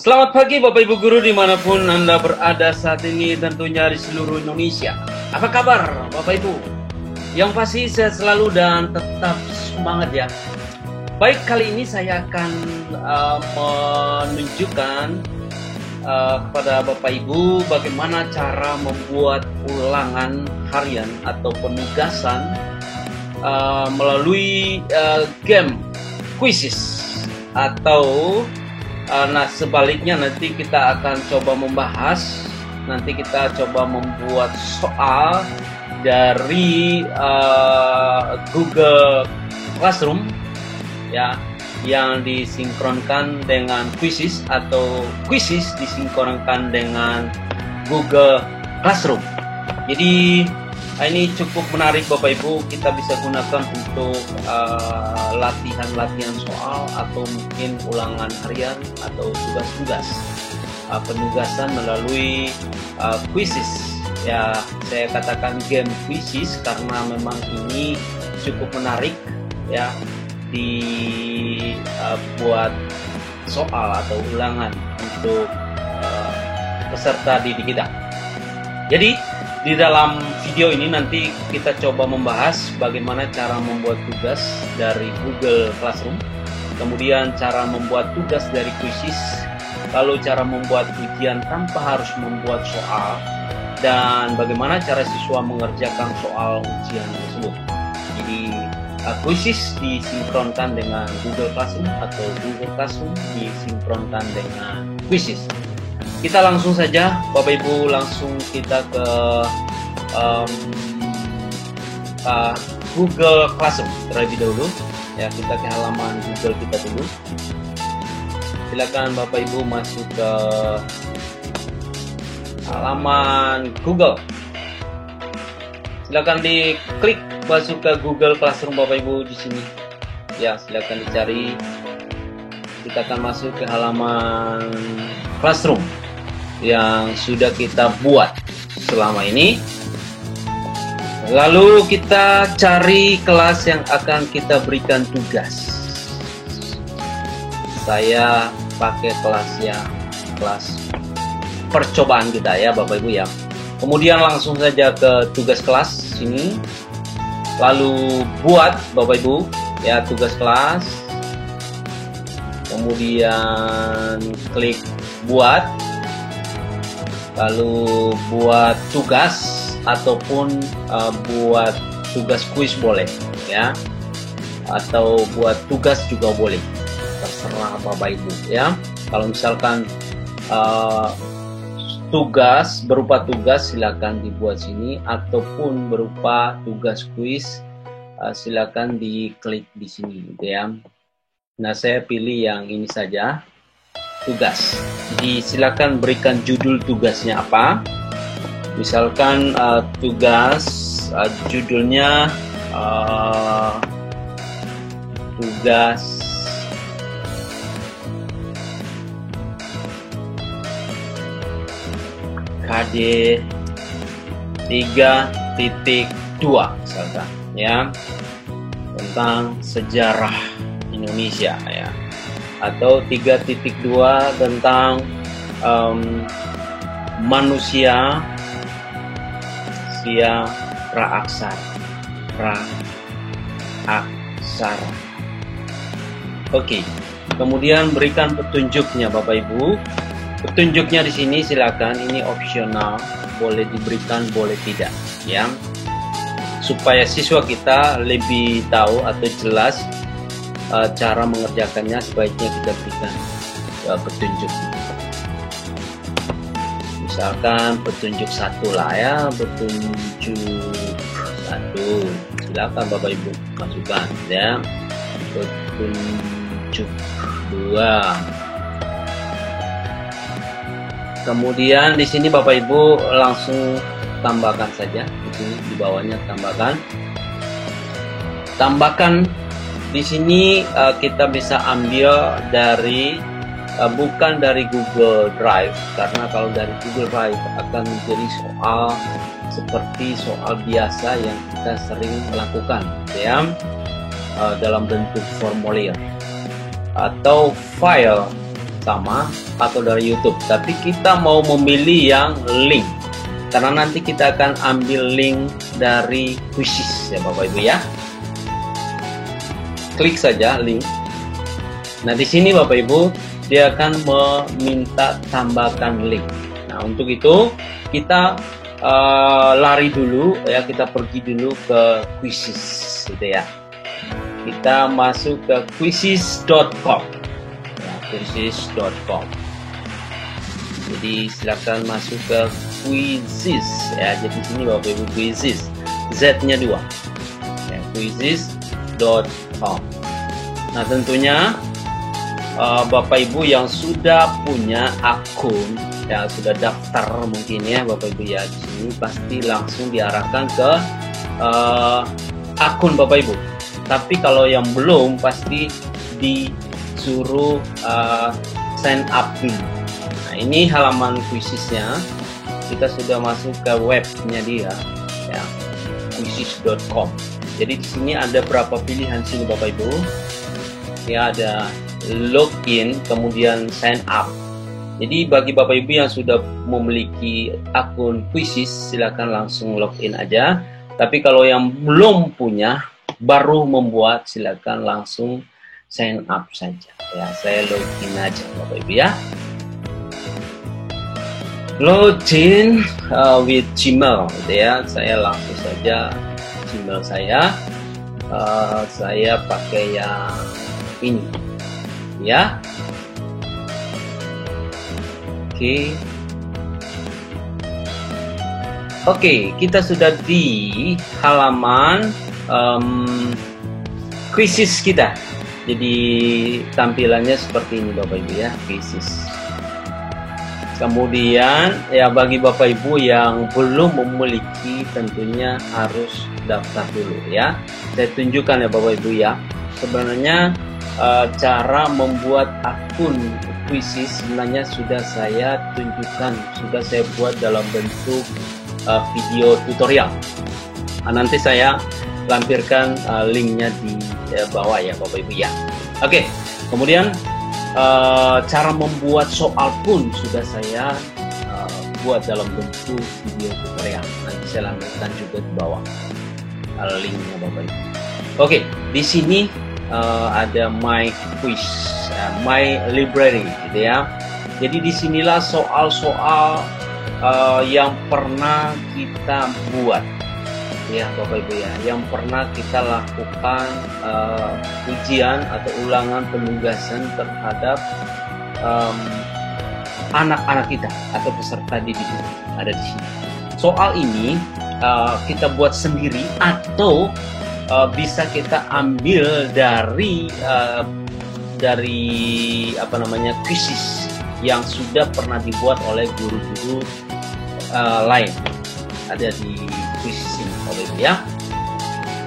Selamat pagi Bapak Ibu Guru dimanapun Anda berada saat ini, tentunya di seluruh Indonesia. Apa kabar Bapak Ibu? Yang pasti sehat selalu dan tetap semangat ya. Baik, kali ini saya akan menunjukkan kepada Bapak Ibu bagaimana cara membuat ulangan harian atau penugasan melalui game quizzes atau sebaliknya nanti kita akan coba membahas, nanti kita coba membuat soal dari Google Classroom ya, yang disinkronkan dengan quizzes atau quizzes disinkronkan dengan Google Classroom. Jadi ini cukup menarik Bapak Ibu, kita bisa gunakan untuk latihan-latihan soal atau mungkin ulangan harian atau tugas-tugas penugasan melalui quizzes ya. Saya katakan game quizzes karena memang ini cukup menarik ya, dibuat soal atau ulangan untuk peserta didik kita. Jadi di dalam video ini nanti kita coba membahas bagaimana cara membuat tugas dari Google Classroom, kemudian cara membuat tugas dari quizzes, lalu cara membuat ujian tanpa harus membuat soal, dan bagaimana cara siswa mengerjakan soal ujian tersebut. Jadi quizzes disinkronkan dengan Google Classroom atau Google Classroom disinkronkan dengan quizzes. Kita langsung saja Bapak Ibu, langsung kita ke Google Classroom terlebih dahulu ya. Kita ke halaman Google kita dulu. Silakan Bapak Ibu masuk ke halaman Google. Silakan diklik masuk ke Google Classroom Bapak Ibu di sini. Ya, silakan dicari. Kita akan masuk ke halaman Classroom yang sudah kita buat selama ini. Lalu kita cari kelas yang akan kita berikan tugas. Saya pakai kelas percobaan kita ya Bapak Ibu ya. Kemudian langsung saja ke tugas kelas sini. Lalu buat Bapak Ibu ya tugas kelas. Kemudian klik buat. Lalu buat tugas ataupun buat tugas kuis boleh ya, atau buat tugas juga boleh, terserah Bapak Ibu ya. Kalau misalkan tugas berupa tugas silakan dibuat sini, ataupun berupa tugas kuis silakan diklik di sini gitu ya. Nah, saya pilih yang ini saja, tugas. Silakan berikan judul tugasnya apa. Misalkan tugas judulnya tugas KD 3.2 misalkan ya, tentang sejarah Indonesia ya, atau 3.2 tentang manusia praaksara. Oke. Kemudian berikan petunjuknya Bapak Ibu. Petunjuknya di sini silakan, ini opsional, boleh diberikan boleh tidak ya. Supaya siswa kita lebih tahu atau jelas cara mengerjakannya, sebaiknya kita berikan petunjuk. Misalkan petunjuk 1 lah ya, petunjuk 1. Silakan Bapak Ibu masukkan ya. Petunjuk 2. Kemudian di sini Bapak Ibu langsung tambahkan saja di sini, di bawahnya tambahkan. Di sini kita bisa ambil dari bukan dari Google Drive, karena kalau dari Google Drive akan menjadi soal seperti soal biasa yang kita sering lakukan ya, dalam bentuk formulir atau file sama atau dari YouTube, tapi kita mau memilih yang link karena nanti kita akan ambil link dari Quizizz ya Bapak Ibu ya. Klik saja link. Nah di sini Bapak Ibu dia akan meminta tambahkan link. Nah untuk itu kita lari dulu ya, kita pergi dulu ke Quizizz gitu ya. Kita masuk ke quizizz.com. Quizizz.com. Jadi silakan masuk ke Quizizz ya. Jadi sini Bapak Ibu Quizizz, Z-nya 2 ya, quizizz.com. Nah tentunya Bapak Ibu yang sudah punya akun ya, sudah daftar mungkin ya Bapak Ibu ya, di sini pasti langsung diarahkan ke akun Bapak Ibu. Tapi kalau yang belum pasti disuruh sign up dulu. Nah ini halaman Quizizz-nya, kita sudah masuk ke webnya dia ya, quizizz.com. Jadi di sini ada berapa pilihan sini Bapak Ibu ya, ada login kemudian sign up. Jadi bagi Bapak Ibu yang sudah memiliki akun Quizizz silakan langsung login aja. Tapi kalau yang belum punya, baru membuat, silakan langsung sign up saja ya. Saya login aja Bapak Ibu ya. Login with Gmail gitu ya. Saya langsung saja Gmail saya. Saya pakai yang ini ya. Oke, kita sudah di halaman Quizizz kita. Jadi tampilannya seperti ini Bapak Ibu ya, Quizizz. Kemudian ya bagi Bapak Ibu yang belum memiliki tentunya harus daftar dulu ya. Saya tunjukkan ya Bapak Ibu ya. Sebenarnya cara membuat akun Quizizz sebenarnya sudah saya tunjukkan, sudah saya buat dalam bentuk video tutorial. Nah, nanti saya lampirkan linknya di bawah ya Bapak Ibu ya. Oke, kemudian cara membuat soal pun sudah saya buat dalam bentuk video tutorial. Nanti saya lampirkan juga di bawah linknya Bapak Ibu. Oke, di sini ada my quiz, my library gitu ya. Jadi disinilah soal-soal yang pernah kita buat ya Bapak Ibu ya, yang pernah kita lakukan ujian atau ulangan penugasan terhadap anak-anak kita atau peserta didik ada di sini. Soal ini kita buat sendiri atau bisa kita ambil dari apa namanya Quizizz yang sudah pernah dibuat oleh guru-guru lain, ada di Quizizz ini Bapak Ibu ya.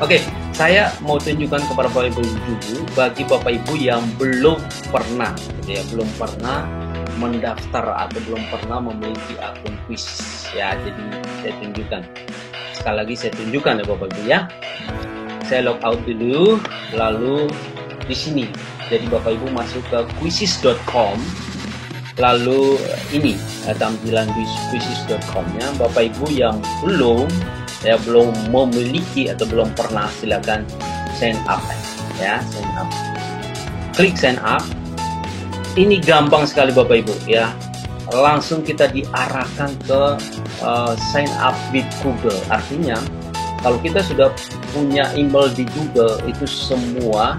Oke, saya mau tunjukkan kepada Bapak Ibu dulu bagi Bapak Ibu yang belum pernah gitu ya, belum pernah mendaftar atau belum pernah memiliki akun Quizizz ya. Jadi saya tunjukkan sekali lagi, saya tunjukkan ya Bapak Ibu ya. Saya log out dulu, lalu di sini. Jadi Bapak Ibu masuk ke quizizz.com, lalu ini tampilan di quizizz.com-nya. Bapak Ibu yang belum memiliki atau belum pernah, silakan sign up ya, sign up. Klik sign up. Ini gampang sekali Bapak Ibu ya. Langsung kita diarahkan ke sign up with Google. Artinya kalau kita sudah punya email di Google, itu semua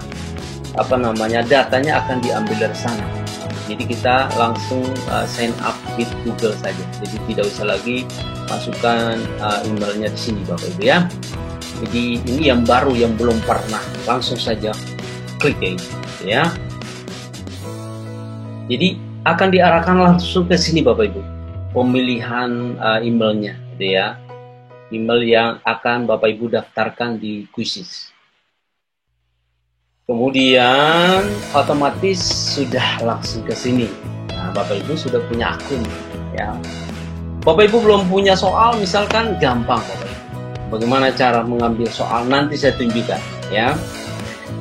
apa namanya datanya akan diambil dari sana. Jadi kita langsung sign up with Google saja. Jadi tidak usah lagi masukkan emailnya di sini Bapak Ibu ya. Jadi ini yang baru, yang belum pernah, langsung saja klik ya. Jadi akan diarahkan langsung ke sini Bapak Ibu. Pemilihan emailnya gitu ya. Email yang akan Bapak Ibu daftarkan di Quizizz. Kemudian otomatis sudah langsung ke sini. Nah, Bapak Ibu sudah punya akun ya. Bapak Ibu belum punya soal misalkan, gampang Bapak Ibu. Bagaimana cara mengambil soal, nanti saya tunjukkan ya.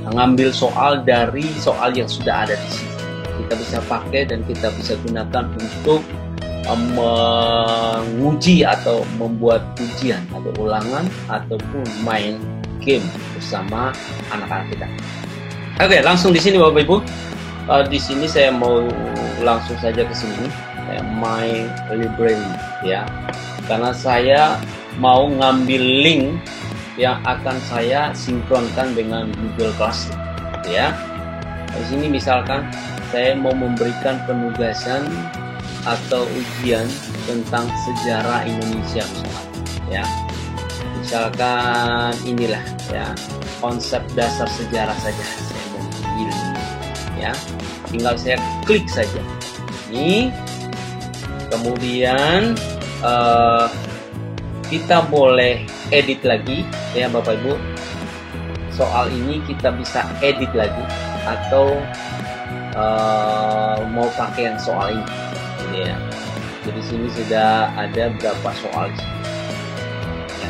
Mengambil soal dari soal yang sudah ada di sini. kita bisa pakai dan kita bisa gunakan untuk menguji atau membuat ujian atau ulangan ataupun main game bersama anak-anak kita. Oke, langsung di sini Bapak Ibu. Di sini saya mau langsung saja ke sini, My Library ya. Karena saya mau ngambil link yang akan saya sinkronkan dengan Google Classroom ya. Di sini misalkan saya mau memberikan penugasan atau ujian tentang sejarah Indonesia misalkan ya. Misalkan inilah ya, konsep dasar sejarah saja saya mau pilih ya. Tinggal saya klik saja ini, kemudian kita boleh edit lagi ya Bapak Ibu. Soal ini kita bisa edit lagi atau mau pakai yang soal ini ya. Jadi sini sudah ada berapa soal ya.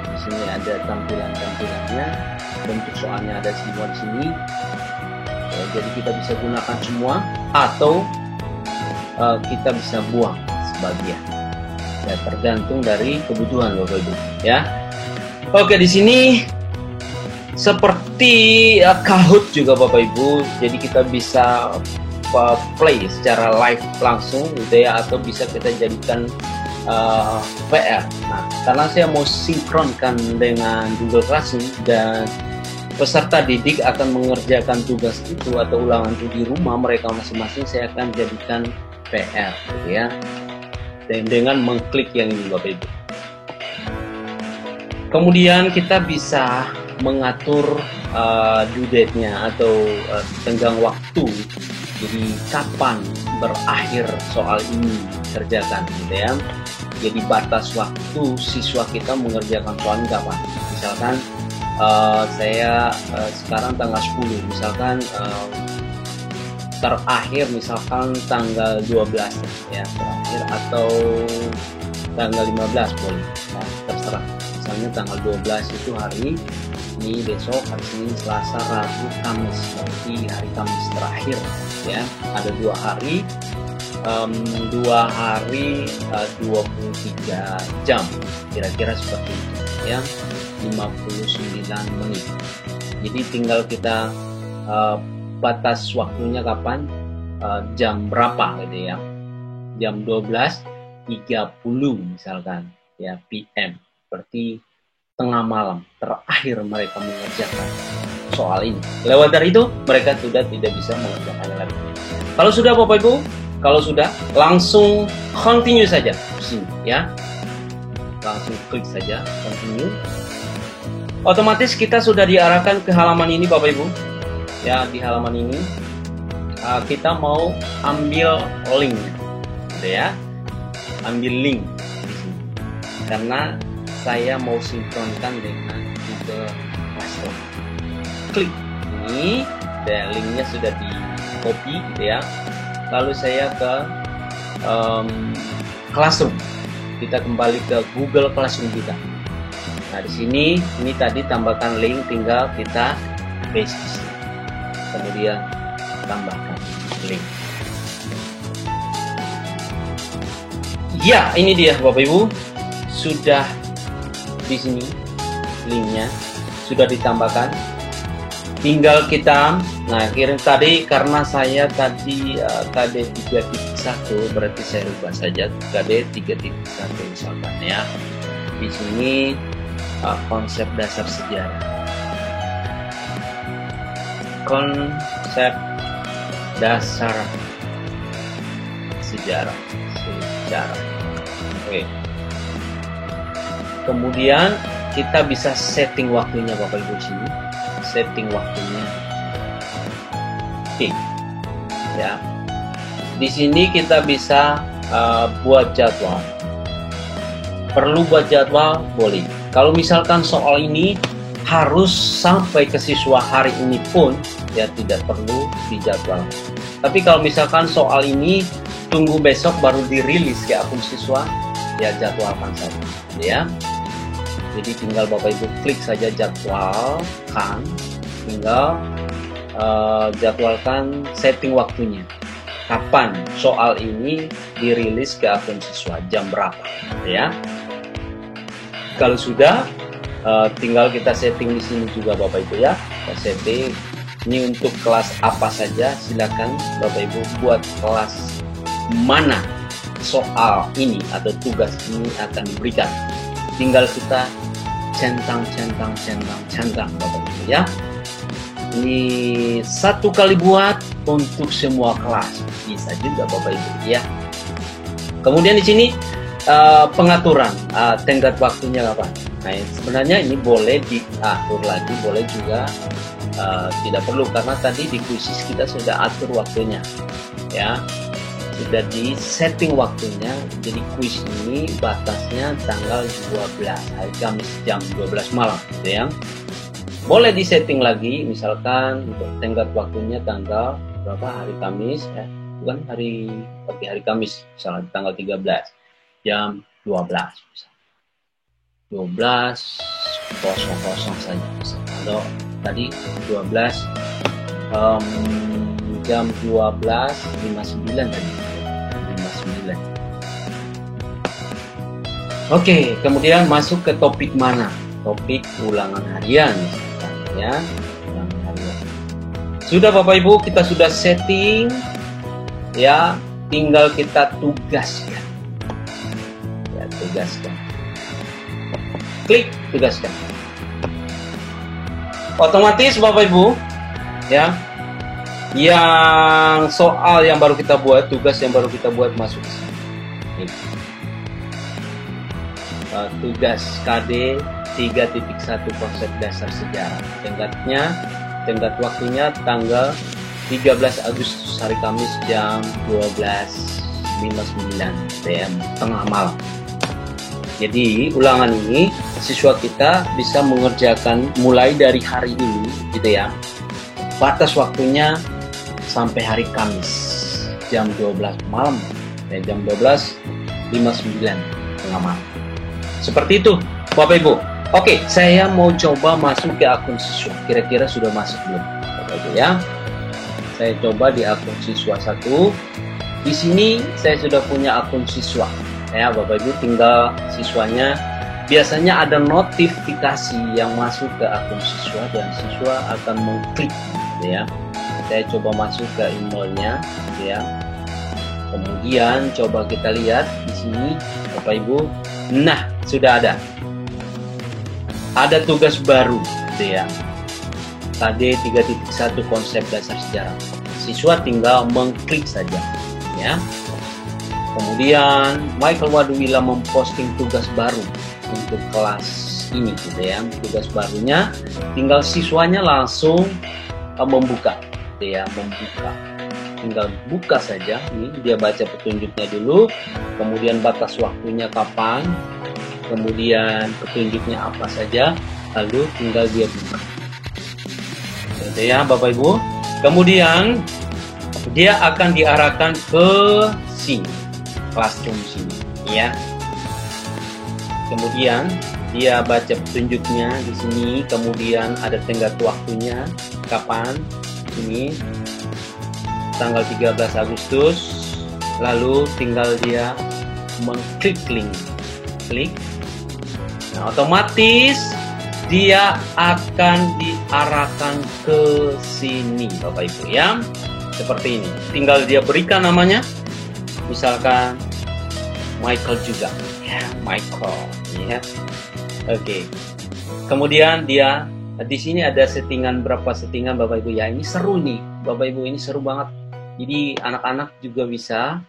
Di sini ada tampilannya, bentuk soalnya ada semua di sini ya, jadi kita bisa gunakan semua atau kita bisa buang sebagian ya, tergantung dari kebutuhan Bapak Ibu ya. Oke, di sini seperti Kahoot juga Bapak Ibu, jadi kita bisa play secara live langsung gitu ya, atau bisa kita jadikan VR. Nah, karena saya mau sinkronkan dengan Google Classroom dan peserta didik akan mengerjakan tugas itu atau ulangan itu di rumah mereka masing-masing, saya akan jadikan VR gitu ya, dan dengan mengklik yang ini Bapak Ibu. Kemudian kita bisa mengatur due date-nya atau tenggang waktu, jadi kapan berakhir soal ini kerjakan gitu ya. Jadi batas waktu siswa kita mengerjakan soal ini kapan. Misalkan saya sekarang tanggal 10, misalkan terakhir misalkan tanggal 12 ya terakhir, atau tanggal 15 boleh, nah, terserah. Misalnya tanggal 12 itu hari ini, besok hari Senin, Selasa, Rabu, Kamis, berarti hari Kamis terakhir ya. Ada 2 hari 23 jam kira-kira seperti itu ya, 59 menit. Jadi tinggal kita batas waktunya kapan, jam berapa gitu ya, jam 12.30 misalkan ya PM, berarti tengah malam terakhir mereka mengerjakan soal ini. Lewat dari itu mereka sudah tidak bisa mengerjakannya lagi. Kalau sudah Bapak Ibu, kalau sudah langsung continue saja di sini ya, langsung klik saja continue. Otomatis kita sudah diarahkan ke halaman ini Bapak Ibu ya. Di halaman ini kita mau ambil link gitu ya, ambil link di sini karena saya mau sinkronkan dengan Google Classroom. Klik ini, dan linknya sudah di copy gitu ya. Lalu saya ke Classroom, kita kembali ke Google Classroom kita. Nah di sini ini tadi tambahkan link, tinggal kita paste di sini, kemudian tambahkan link. Ya, ini dia Bapak Ibu, sudah di sini linknya sudah ditambahkan. Tinggal kita kirim tadi, karena saya tadi KD 3.1 berarti saya rubah saja KD 3.1 misalkan ya. Di sini konsep dasar sejarah. Konsep dasar sejarah. Oke. Kemudian kita bisa setting waktunya Bapak Ibu sini. Setting waktunya. Oke. Ya. Di sini kita bisa buat jadwal. Perlu buat jadwal boleh. Kalau misalkan soal ini harus sampai ke siswa hari ini pun ya tidak perlu dijadwal. Tapi kalau misalkan soal ini tunggu besok baru dirilis ke akun siswa, ya jadwalkan saja ya. Jadi tinggal Bapak Ibu klik saja jadwalkan, tinggal jadwalkan setting waktunya. Kapan soal ini dirilis ke akun siswa, jam berapa, ya. Kalau sudah, tinggal kita setting di sini juga Bapak Ibu ya. Kita setting ini untuk kelas apa saja, silakan Bapak Ibu buat kelas mana soal ini atau tugas ini akan diberikan. Tinggal kita centang Bapak Ibu ya. Ini satu kali buat untuk semua kelas, bisa juga Bapak Ibu ya. Kemudian di sini pengaturan tenggat waktunya kapan. Nah, sebenarnya ini boleh diatur lagi, boleh juga tidak perlu, karena tadi di kuisis kita sudah atur waktunya ya, sudah di setting waktunya. Jadi kuis ini batasnya tanggal 12 hari Kamis jam 12 malam gitu ya. Boleh di setting lagi, misalkan untuk tenggat waktunya tanggal berapa hari Kamis ya, bukan hari Kamis, misalnya tanggal 13 jam 12 misalnya. 12.00 saja misalnya. Kalau tadi 12 jam 12.59 tadi 59. Oke, kemudian masuk ke topik mana? Topik ulangan harian misalkan, ya, ulangan harian. Sudah Bapak Ibu, kita sudah setting ya, tinggal kita tugaskan. Ya, tugaskan. Klik tugaskan. Otomatis Bapak Ibu ya, yang soal yang baru kita buat, tugas yang baru kita buat masuk ke sini. Tugas KD 3.1 konsep dasar sejarah. Tenggat waktunya tanggal 13 Agustus hari Kamis jam 12.59 PM tengah malam. Jadi ulangan ini siswa kita bisa mengerjakan mulai dari hari ini gitu ya. Batas waktunya sampai hari Kamis jam 12 malam ya, jam 12.59 tengah malam. Seperti itu Bapak Ibu. Oke, saya mau coba masuk ke akun siswa. Kira-kira sudah masuk belum Bapak Ibu ya? Saya coba di akun siswa 1. Di sini saya sudah punya akun siswa. Ya, Bapak Ibu tinggal siswanya. Biasanya ada notifikasi yang masuk ke akun siswa dan siswa akan mengklik ya. Saya coba masuk ke emailnya ya. Kemudian coba kita lihat di sini Bapak Ibu. Nah, sudah ada. Ada tugas baru ya. KD 3.1 konsep dasar sejarah. Siswa tinggal mengklik saja ya. Kemudian Michael Waduwila memposting tugas baru untuk kelas ini gitu ya. Tugas barunya tinggal siswanya langsung membuka gitu ya, tinggal buka saja. Ini dia baca petunjuknya dulu, kemudian batas waktunya kapan, kemudian petunjuknya apa saja, lalu tinggal dia buka gitu ya Bapak Ibu. Kemudian dia akan diarahkan ke sini, Classroom sini ya. Kemudian dia baca petunjuknya di sini, kemudian ada tenggat waktunya kapan, ini tanggal 13 Agustus, lalu tinggal dia mengklik link, klik. Nah, otomatis dia akan diarahkan ke sini Bapak Ibu ya. Seperti ini. Tinggal dia berikan namanya. Misalkan Michael juga ya, Michael ya. Oke. Kemudian dia di sini ada settingan, berapa settingan Bapak Ibu ya. Ini seru nih Bapak Ibu, ini seru banget. Jadi anak-anak juga bisa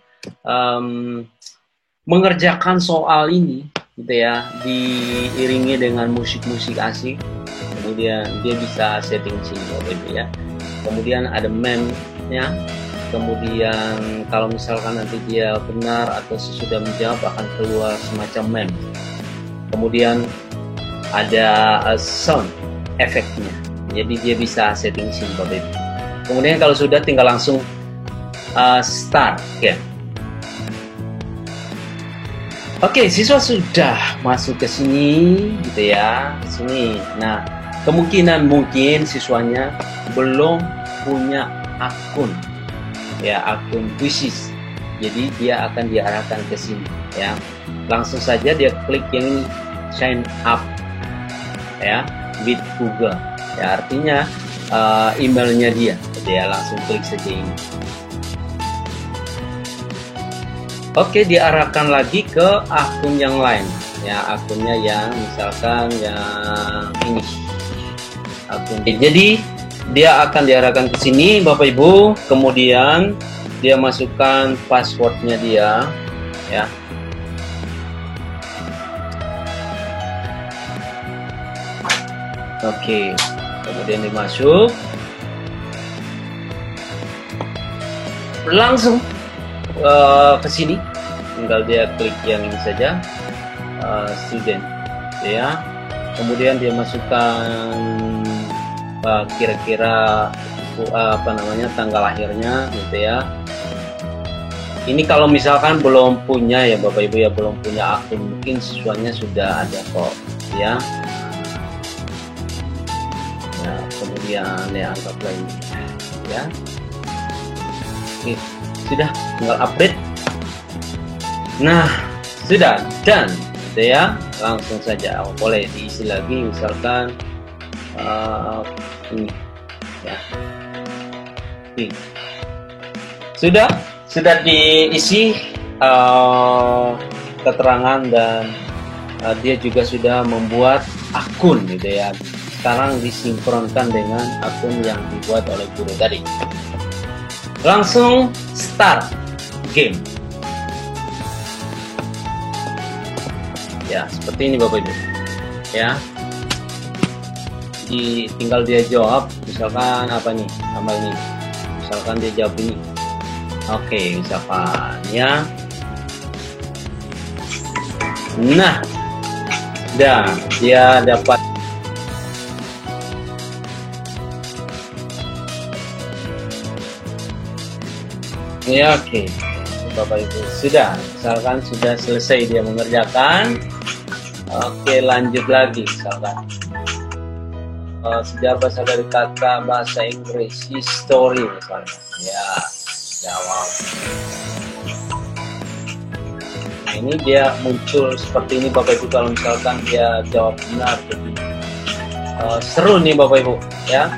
mengerjakan soal ini gitu ya, diiringi dengan musik-musik asik. Kemudian dia bisa setting sini Bapak Ibu ya. Kemudian ada meme-nya. Kemudian kalau misalkan nanti dia benar atau sesudah menjawab akan keluar semacam meme. Kemudian ada sound efeknya. Jadi dia bisa setting sini Bapak Ibu. Kemudian kalau sudah tinggal langsung start ya. Oke, siswa sudah masuk ke sini gitu ya, ke sini. Nah, kemungkinan mungkin siswanya belum punya akun, ya, akun khusus. Jadi dia akan diarahkan ke sini, ya. Langsung saja dia klik yang ini, sign up, ya, with Google. Ya, artinya emailnya dia langsung klik saja ini. Oke, diarahkan lagi ke akun yang lain, ya, akunnya yang misalkan yang ini, akun. Jadi dia akan diarahkan ke sini, Bapak Ibu. Kemudian dia masukkan passwordnya dia, ya. Oke, kemudian dimasuk, langsung ke sini, tinggal dia klik yang ini saja, student, ya. Kemudian dia masukkan kira-kira tanggal lahirnya, gitu ya. Ini kalau misalkan belum punya, ya Bapak Ibu, ya, belum punya akun, mungkin siswanya sudah ada kok, ya. Nah, kemudian ya anggaplah ini, ya. Oke, sudah, tinggal update. Nah, sudah dan gitu ya, langsung saja boleh diisi lagi, misalkan ini, ya. Oke. Sudah diisi keterangan, dan dia juga sudah membuat akun, gitu ya. Sekarang disinkronkan dengan akun yang dibuat oleh guru tadi. Langsung start game. Ya, seperti ini Bapak Ibu, ya. Tinggal dia jawab, misalkan apa nih, sama ini, misalkan dia jawab ini. Oke, misalkan, ya. Nah, dan dia dapat. Ya, oke. Bapak Ibu, sudah, misalkan sudah selesai dia mengerjakan. Oke, lanjut lagi, misalkan sejarah berasal dari kata bahasa Inggris history, misalnya, ya, jawab. Nah, ini dia muncul seperti ini Bapak Ibu, kalau misalkan dia jawab benar. Jadi seru nih Bapak Ibu, ya.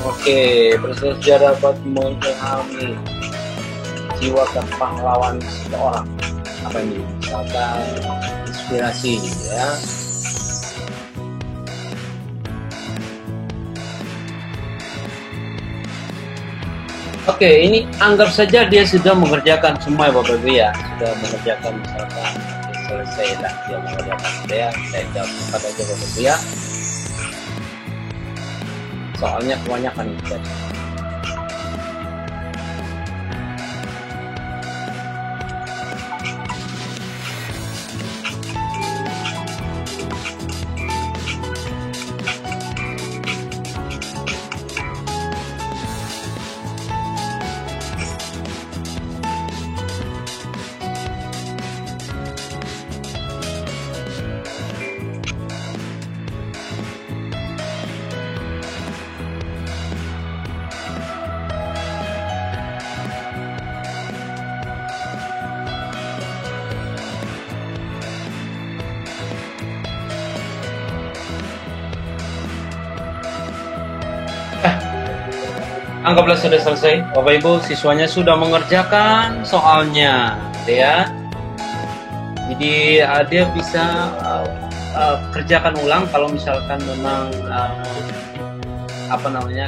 Oke, bersejarah dapat memahami jiwa kepahlawan seseorang. Apa ini? Misalkan inspirasi, ya. Oke, ini anggap saja dia sudah mengerjakan semua ya Bapak Ibu, ya. Sudah mengerjakan, misalkan selesai lah dia mengerjakan, ya. Saya jawab cepat aja Bapak Ibu, ya. Soalnya kebanyakan itu. Anggaplah sudah selesai, Bapak Ibu, siswanya sudah mengerjakan soalnya, ya. Jadi dia bisa kerjakan ulang kalau misalkan memang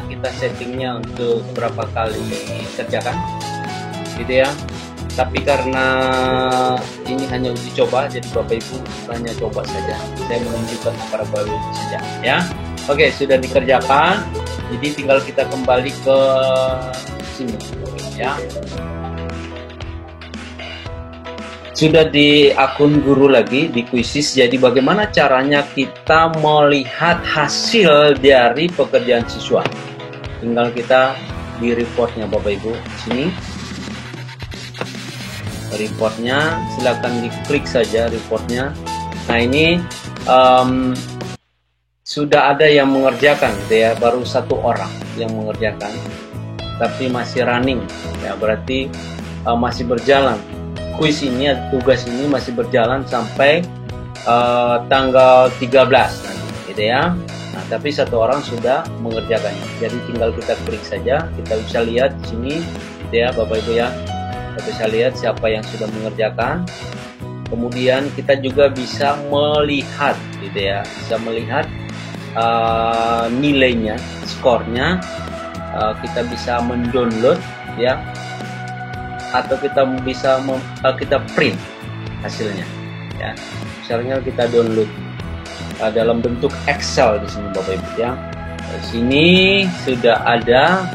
kita settingnya untuk berapa kali kerjakan, gitu ya. Tapi karena ini hanya uji coba, jadi Bapak Ibu hanya coba saja. Saya menunjukkan kepada Bapak Ibu saja, ya. Oke, sudah dikerjakan. Jadi tinggal kita kembali ke sini, ya. Sudah di akun guru lagi, di Quizzes. Jadi bagaimana caranya kita melihat hasil dari pekerjaan siswa? Tinggal kita di reportnya Bapak Ibu, sini. Reportnya, silakan diklik saja reportnya. Nah ini sudah ada yang mengerjakan gitu ya, baru 1 orang yang mengerjakan, tapi masih running ya, berarti masih berjalan. Kuis ini, tugas ini masih berjalan sampai tanggal 13 nanti gitu ya. Nah, tapi 1 orang sudah mengerjakannya. Jadi tinggal kita klik saja, kita bisa lihat di sini gitu ya Bapak Ibu ya. Kita bisa lihat siapa yang sudah mengerjakan. Kemudian kita juga bisa melihat gitu ya, bisa melihat nilainya, skornya. Kita bisa mendownload ya, atau kita bisa kita print hasilnya ya. Misalnya kita download dalam bentuk Excel di sini Bapak Ibu ya. Di sini sudah ada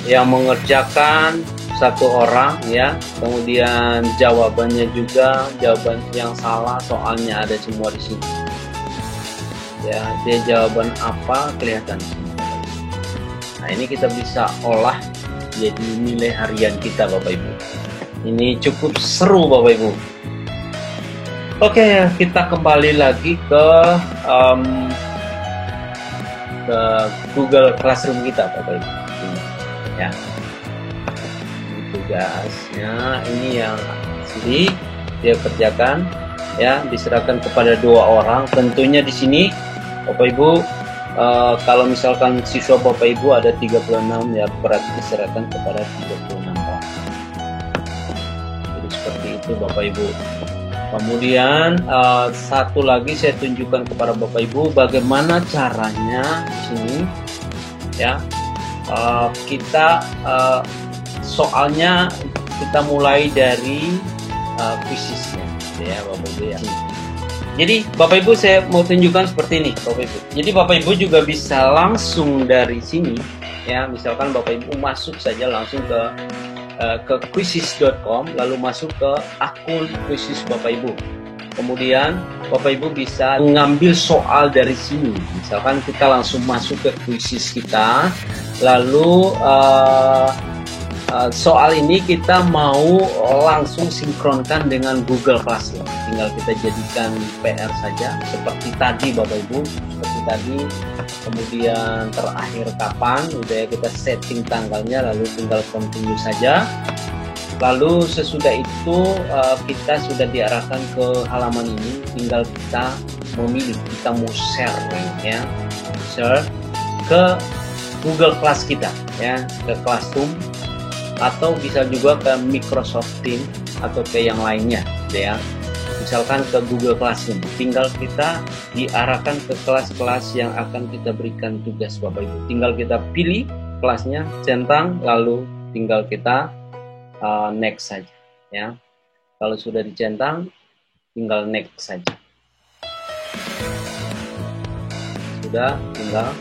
yang mengerjakan 1 orang ya. Kemudian jawabannya juga, jawaban yang salah soalnya ada semua di sini. Ya, dia jawaban apa kelihatan di sini. Nah, ini kita bisa olah jadi nilai harian kita Bapak Ibu. Ini cukup seru Bapak Ibu. Oke, kita kembali lagi ke Google Classroom kita Bapak Ibu. Ya. Ini tugasnya, ini yang sini dia kerjakan ya, diserahkan kepada 2 orang. Tentunya di sini Bapak Ibu, kalau misalkan siswa Bapak Ibu ada 36 ya, berarti diserahkan kepada 36 orang. Jadi seperti itu Bapak Ibu. Kemudian satu lagi saya tunjukkan kepada Bapak Ibu bagaimana caranya di sini ya. Kita soalnya kita mulai dari kuisisnya ya Bapak Ibu ya. Jadi Bapak Ibu saya mau tunjukkan seperti ini Bapak Ibu. Jadi Bapak Ibu juga bisa langsung dari sini ya, misalkan Bapak Ibu masuk saja langsung ke Quizizz.com, lalu masuk ke akun Quizizz Bapak Ibu. Kemudian Bapak Ibu bisa mengambil soal dari sini. Misalkan kita langsung masuk ke Quizizz kita, lalu soal ini kita mau langsung sinkronkan dengan Google Classroom. Tinggal kita jadikan PR saja seperti tadi Bapak Ibu, seperti tadi. Kemudian terakhir kapan, udah ya kita setting tanggalnya, lalu tinggal continue saja. Lalu sesudah itu kita sudah diarahkan ke halaman ini, tinggal kita memilih, kita mau share ya, share ke Google Class kita ya, ke Classroom, atau bisa juga ke Microsoft Teams atau ke yang lainnya ya. Misalkan ke Google Classroom, tinggal kita diarahkan ke kelas-kelas yang akan kita berikan tugas Bapak Ibu. Tinggal kita pilih kelasnya, centang, lalu tinggal kita next saja ya. Kalau sudah dicentang, tinggal next saja. Sudah, tinggal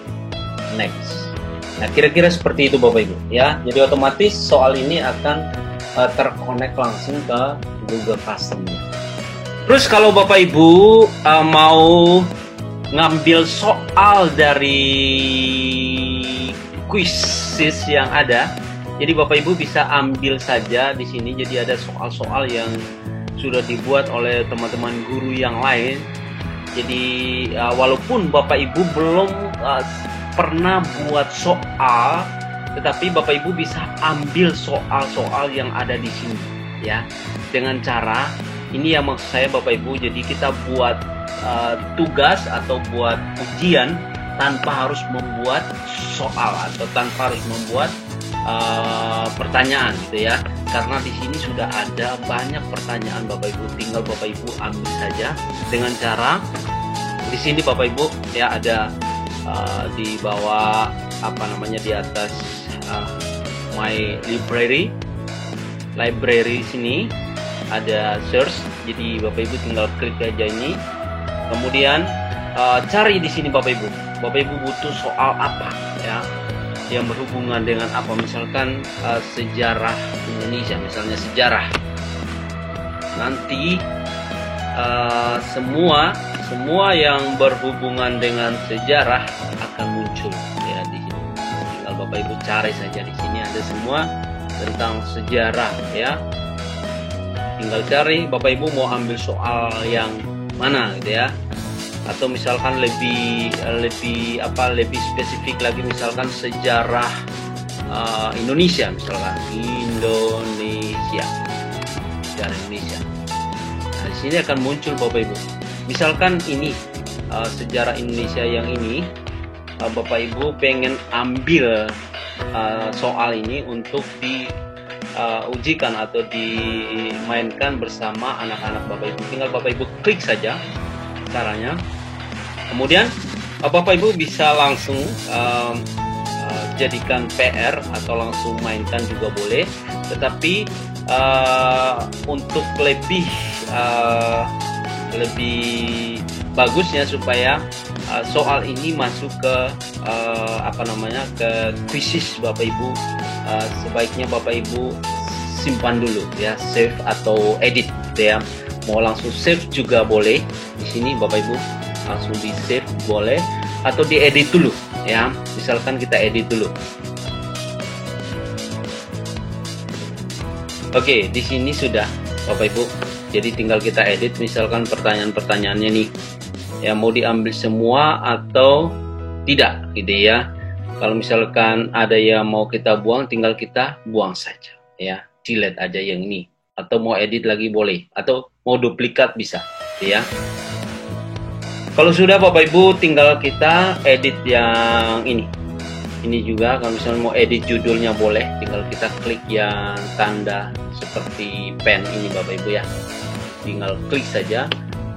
next. Nah, kira-kira seperti itu Bapak Ibu ya. Jadi otomatis soal ini akan terkonek langsung ke Google Classroom. Terus kalau Bapak Ibu mau ngambil soal dari Quizizz yang ada, jadi Bapak Ibu bisa ambil saja di sini. Jadi ada soal-soal yang sudah dibuat oleh teman-teman guru yang lain. Jadi walaupun Bapak Ibu belum pernah buat soal, tetapi Bapak Ibu bisa ambil soal-soal yang ada di sini ya, dengan cara ini yang maksud saya Bapak Ibu. Jadi kita buat tugas atau buat ujian tanpa harus membuat soal atau tanpa harus membuat pertanyaan gitu ya, karena di sini sudah ada banyak pertanyaan Bapak Ibu. Tinggal Bapak Ibu ambil saja dengan cara di sini Bapak Ibu ya, ada di bawah apa namanya, di atas my library sini ada search. Jadi Bapak Ibu tinggal klik aja ini, kemudian cari di sini Bapak Ibu. Bapak Ibu butuh soal apa ya, yang berhubungan dengan apa, misalkan sejarah Indonesia, misalnya sejarah. Nanti semua yang berhubungan dengan sejarah akan muncul ya di sini. Tinggal Bapak Ibu cari saja, di sini ada semua tentang sejarah ya. Tinggal cari Bapak Ibu mau ambil soal yang mana gitu ya. atau misalkan lebih spesifik lagi, misalkan sejarah Indonesia, misalkan sejarah Indonesia. Nah, di sini akan muncul Bapak Ibu. Misalkan ini sejarah Indonesia yang ini, Bapak Ibu pengen ambil soal ini untuk diujikan atau dimainkan bersama anak-anak Bapak Ibu. Tinggal Bapak Ibu klik saja caranya. Kemudian Bapak Ibu bisa langsung jadikan PR atau langsung mainkan juga boleh. Tetapi untuk lebih bagusnya supaya soal ini masuk ke ke kuisis Bapak Ibu, sebaiknya Bapak Ibu simpan dulu ya, save atau edit ya. Mau langsung save juga boleh. Di sini Bapak Ibu langsung di save boleh, atau diedit dulu ya. Misalkan kita edit dulu. Oke, di sini sudah Bapak Ibu. Jadi tinggal kita edit, misalkan pertanyaan-pertanyaannya nih ya, mau diambil semua atau tidak gitu ya. Kalau misalkan ada yang mau kita buang, tinggal kita buang saja ya, delete aja yang ini. Atau mau edit lagi boleh, atau mau duplikat bisa ya. Kalau sudah Bapak Ibu, tinggal kita edit yang ini juga. Kalau misalnya mau edit judulnya boleh, tinggal kita klik yang tanda seperti pen ini Bapak Ibu ya, tinggal klik saja,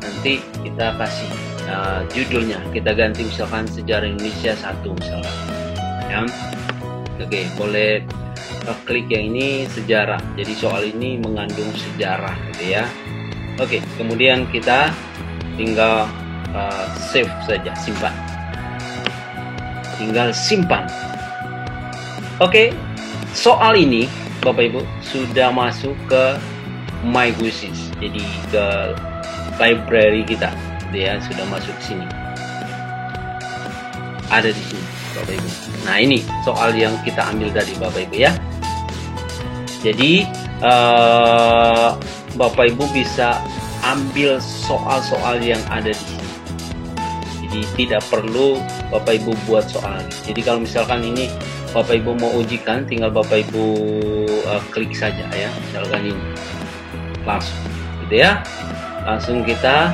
nanti kita kasih judulnya, kita ganti misalkan sejarah Indonesia 1 misalkan ya. Oke, boleh klik yang ini sejarah, jadi soal ini mengandung sejarah gitu ya. Oke, kemudian kita tinggal save saja, simpan, tinggal simpan. Oke, soal ini Bapak Ibu sudah masuk ke My Guisis, jadi ke library kita ya, sudah masuk sini, ada di sini Bapak Ibu. Nah, ini soal yang kita ambil tadi Bapak Ibu ya. Jadi Bapak Ibu bisa ambil soal-soal yang ada di sini. Jadi tidak perlu Bapak Ibu buat soal. Jadi kalau misalkan ini Bapak Ibu mau ujikan, tinggal Bapak Ibu klik saja ya. Misalkan ini langsung gitu ya. Langsung kita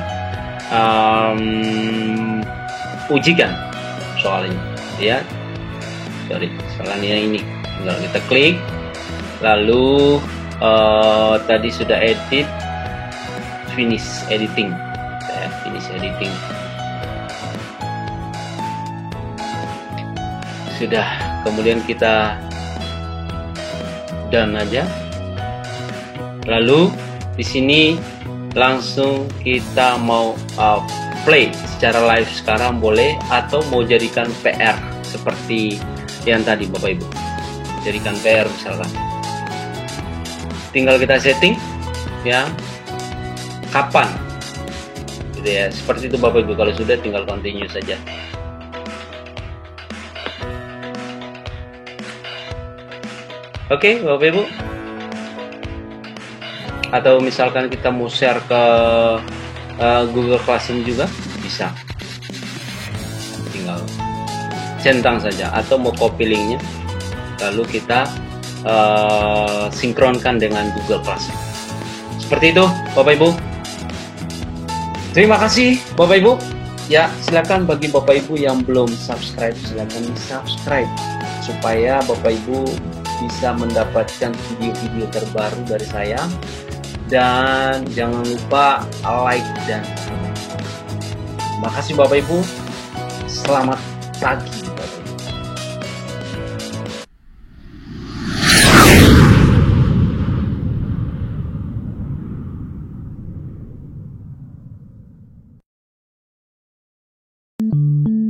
ujikan soal ini ya. Misalkan ini tinggal kita klik. Lalu tadi sudah edit, finish editing ya, finish editing sudah. Kemudian kita done aja. Lalu di sini langsung kita mau play secara live sekarang boleh, atau mau jadikan PR seperti yang tadi Bapak Ibu, jadikan PR misalkan. Tinggal kita setting ya, kapan gitu ya, seperti itu Bapak Ibu. Kalau sudah tinggal continue saja. Oke Bapak Ibu. Atau misalkan kita mau share ke Google Classroom juga bisa, tinggal centang saja, atau mau copy linknya lalu kita sinkronkan dengan Google Classroom. Seperti itu Bapak Ibu. Terima kasih Bapak Ibu. Ya, silakan bagi Bapak Ibu yang belum subscribe, silakan di subscribe supaya Bapak Ibu bisa mendapatkan video-video terbaru dari saya. Dan jangan lupa like dan comment. Terima kasih Bapak Ibu. Selamat pagi. Thank you.